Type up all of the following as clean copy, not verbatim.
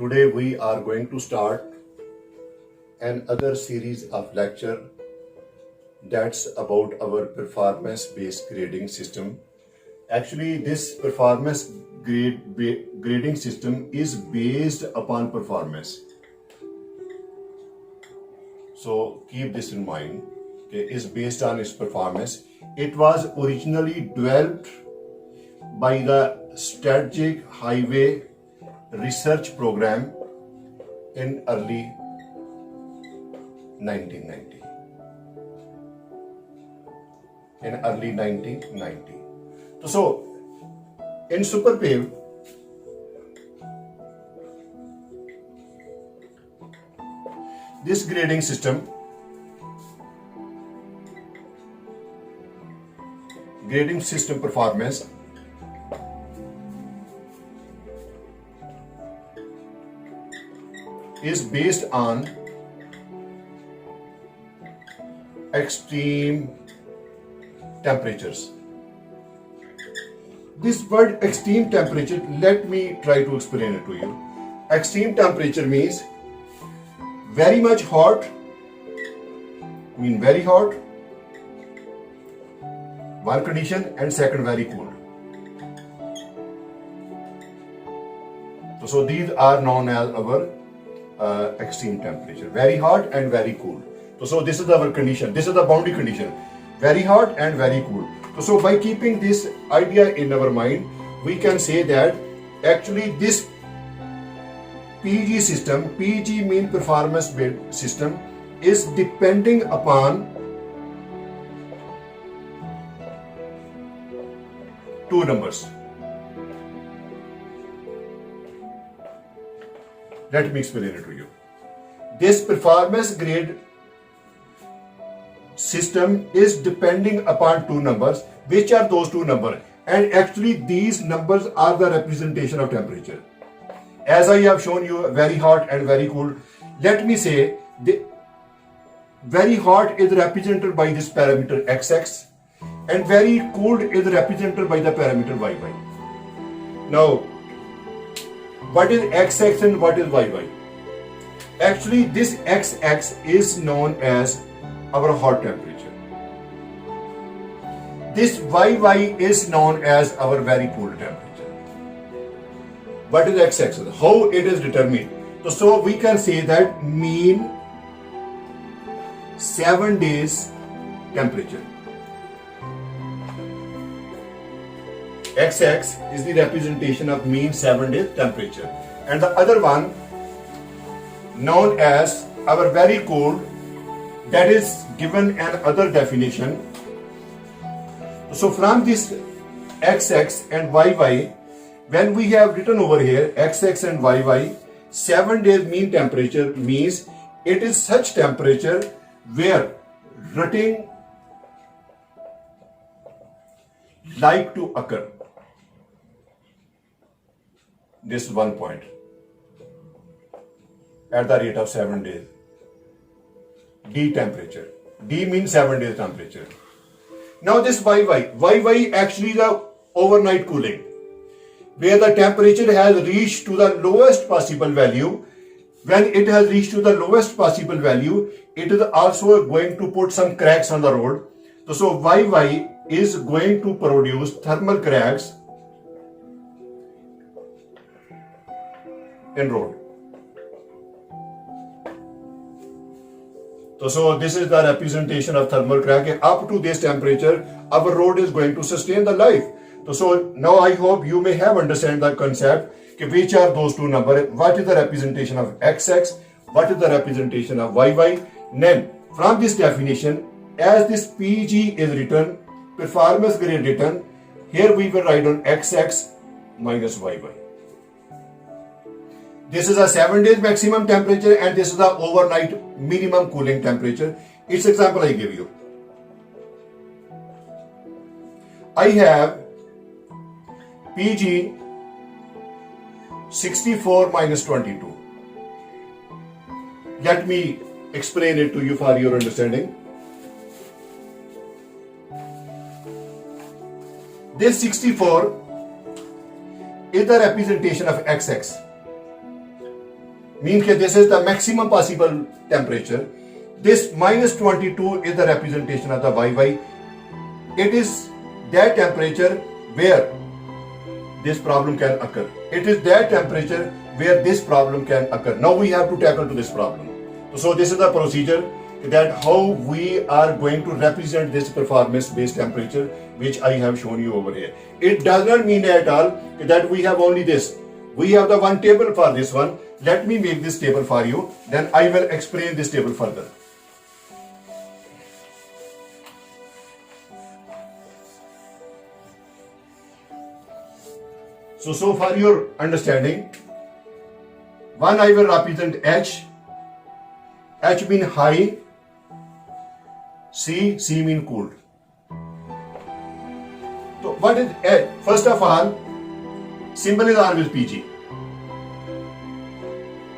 Today we are going to start another series of lecture that's about our performance-based grading system. Actually, this grading system is based upon performance. So keep this in mind. Okay, is based on its performance. It was originally developed by the Strategic Highway Research Program in early 1990. So, in SuperPave, this grading system performance is based on extreme temperatures. This word extreme temperature, let me try to explain it to you. Extreme temperature means very much hot, very hot, one condition, and second very cold. So these are known as our extreme temperature, very hot and very cool. So this is our condition, this is the boundary condition, very hot and very cool. So by keeping this idea in our mind, we can say that actually this PG system, PG mean performance based system, is depending upon two numbers. Let me explain it to you. This performance grade system is depending upon two numbers. Which are those two numbers? And actually these numbers are the representation of temperature. As I have shown you, very hot and very cool. Let me say the very hot is represented by this parameter XX and very cold is represented by the parameter YY. Now, what is XX and what is YY? Actually, this XX is known as our hot temperature. This YY is known as our very cool temperature. What is XX? How it is determined? So we can say that mean 7 days temperature. XX is the representation of mean 7 days temperature. And the other one known as our very cold, that is given another definition. So from this XX and YY, when we have written over here XX and YY, 7 days mean temperature means it is such temperature where rutting like to occur. This is 1 point at the rate of 7 days. D temperature. D means 7 days temperature. Now this YY actually the overnight cooling, where the temperature has reached to the lowest possible value. When it has reached to the lowest possible value, it is also going to put some cracks on the road. So YY is going to produce thermal cracks in road. So this is the representation of thermal crack. Up to this temperature, our road is going to sustain the life. So now I hope you may have understand the concept. Which are those two numbers? What is the representation of XX? What is the representation of YY? Then from this definition, as this PG is written, performance grade written, here we will write on XX minus YY. This is a 7 days maximum temperature and this is the overnight minimum cooling temperature. Its example I give you. I have PG 64 minus 22. Let me explain it to you for your understanding. This 64 is the representation of XX. means that this is the maximum possible temperature. This minus 22 is the representation of the YY. It is that temperature where this problem can occur. It is that temperature where this problem can occur. Now we have to tackle to this problem. So this is the procedure that how we are going to represent this performance based temperature which I have shown you over here. It does not mean at all that we have only this. We have the one table for this one. Let me make this table for you, then I will explain this table further. So for your understanding, one I will represent H. H mean high, C mean cooled. So what is H? First of all, symbol is always PG.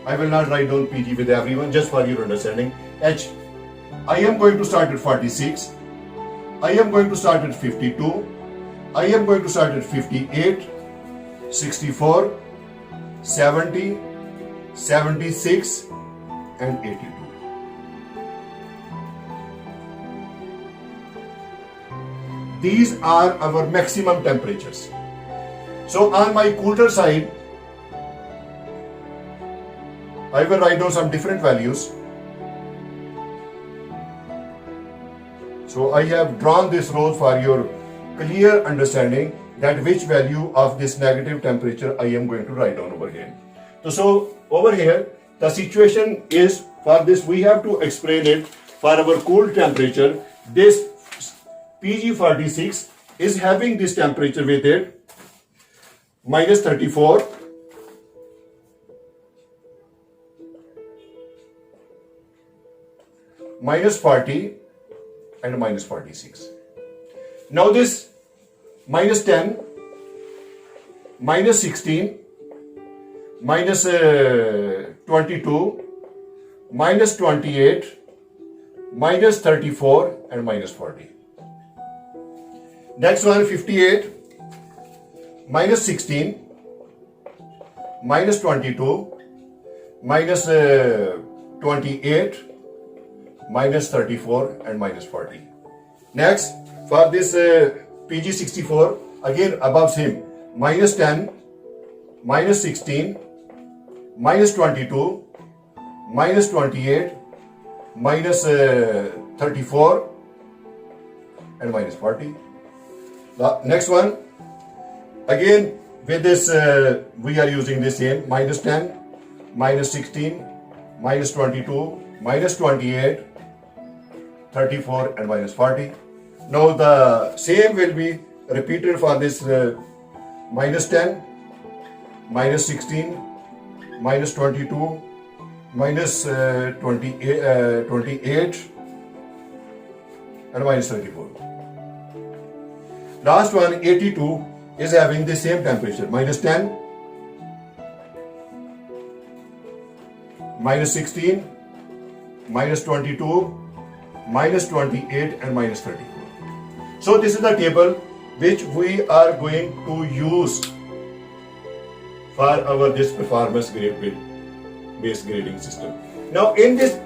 I will not write down PG with everyone, just for your understanding. H. I am going to start at 46. I am going to start at 52. I am going to start at 58. 64, 70, 76 and 82. These are our maximum temperatures. So on my cooler side, I will write down some different values. So I have drawn this row for your clear understanding that which value of this negative temperature I am going to write down over here. So over here, the situation is for this, we have to explain it for our cool temperature. This PG46 is having this temperature with it, minus 34, minus 40 and minus 46. Now this minus 10, minus 16, minus 22, minus 28, minus 34 and minus 40. Next one 58, minus 16, minus 22, minus 28, minus 34 and minus 40. Next for this PG64, again above same, minus 10, minus 16, minus 22, minus 28, minus 34 and minus 40. The next one, again with this we are using the same, minus 10, minus 16, minus 22, minus 28, 34 and minus 40. Now the same will be repeated for this minus 10, minus 16, minus 22, minus 28 and minus 34. Last one 82 is having the same temperature, minus 10, minus 16, minus 22, minus 28 and minus 34. So this is the table which we are going to use for our this performance based grading system. Now in this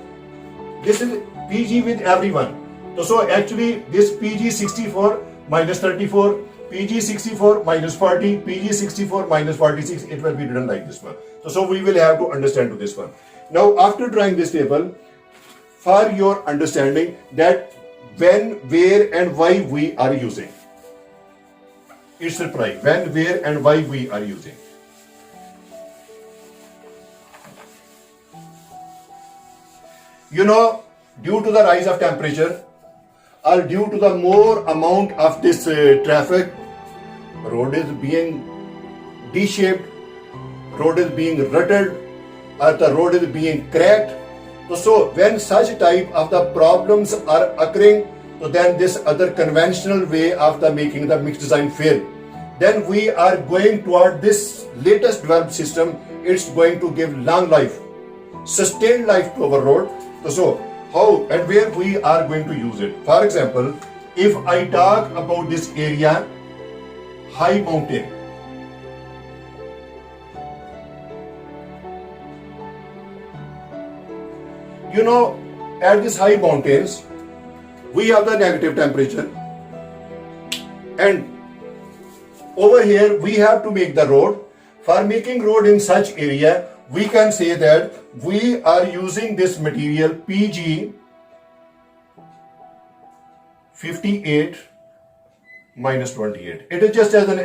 is PG with everyone. So actually this PG64 minus 34, PG64 minus 40, PG64 minus 46, it will be written like this one. So we will have to understand to this one. Now after drawing this table, for your understanding that when, where and why we are using. It's a try. When, where and why we are using. You know, due to the rise of temperature or due to the more amount of this traffic, road is being D-shaped, road is being rutted, or the road is being cracked. So when such type of the problems are occurring, so then this other conventional way of the making the mixed design fail. Then we are going toward this latest developed system. It's going to give long life, sustained life to our road. So how and where we are going to use it. For example, if I talk about this area, high mountain. you know, at these high mountains, we have the negative temperature, and over here we have to make the road. For making road in such area, we can say that we are using this material PG 58 minus 28. It is just as an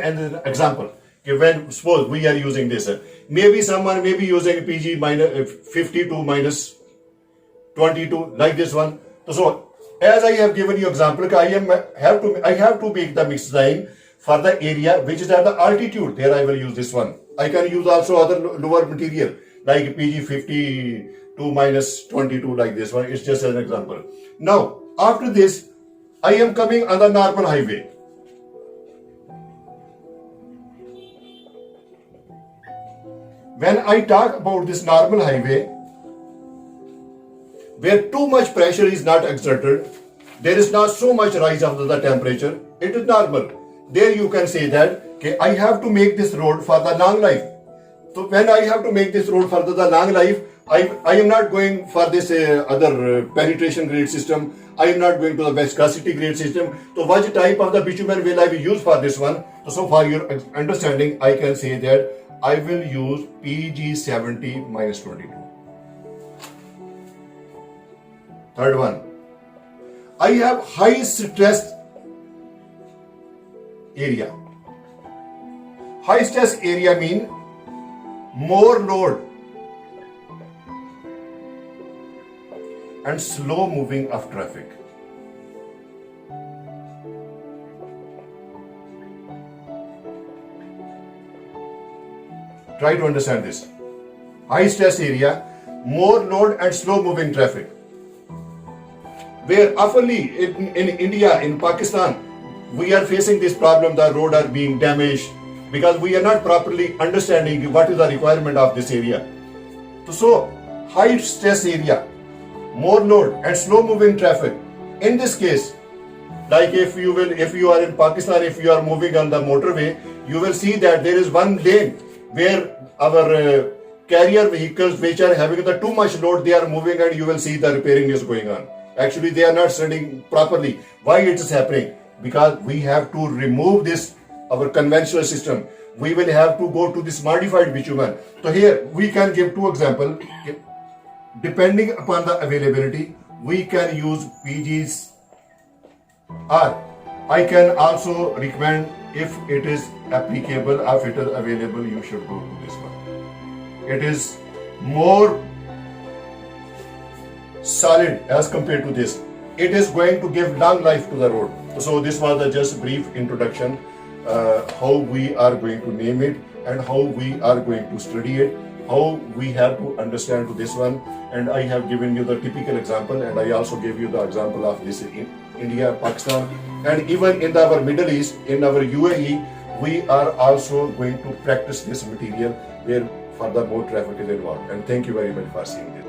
example. Okay, when suppose we are using this, maybe someone may be using PG minus 52 minus 22 like this one. So as I have given you example, I have to make the mix design for the area which is at the altitude. There I will use this one. I can use also other lower material like PG 52 minus 22 like this one. It's just an example. Now after this, I am coming on the normal highway. When I talk about this normal highway, where too much pressure is not exerted, there is not so much rise of the temperature, it is normal. There you can say that, okay, I have to make this road for the long life. So when I have to make this road for the long life, I am not going for this other penetration grade system. I am not going to the viscosity grade system. So what type of the bitumen will I be used for this one? So for your understanding, I can say that I will use PG 70 minus 22. Third one, I have high stress area. High stress area mean more load and slow moving of traffic. Try to understand this. High stress area, more load and slow moving traffic. Where oftenly in India, in Pakistan, we are facing this problem, the road are being damaged because we are not properly understanding what is the requirement of this area. So high stress area, more load and slow moving traffic. In this case, like if you are in Pakistan, if you are moving on the motorway, you will see that there is one lane where our carrier vehicles which are having the too much load, they are moving, and you will see the repairing is going on. Actually, they are not studying properly. Why it is happening? Because we have to remove this, our conventional system. We will have to go to this modified bitumen. So here we can give two examples. Depending upon the availability, we can use PGs, or I can also recommend, if it is applicable, if it is available, you should go to this one. It is more solid as compared to this. It is going to give long life to the road. So this was a just brief introduction, how we are going to name it and how we are going to study it, how we have to understand to this one. And I have given you the typical example, and I also gave you the example of this in India, Pakistan, and even in our Middle East, in our UAE, we are also going to practice this material where further more traffic is involved. And thank you very much for seeing this.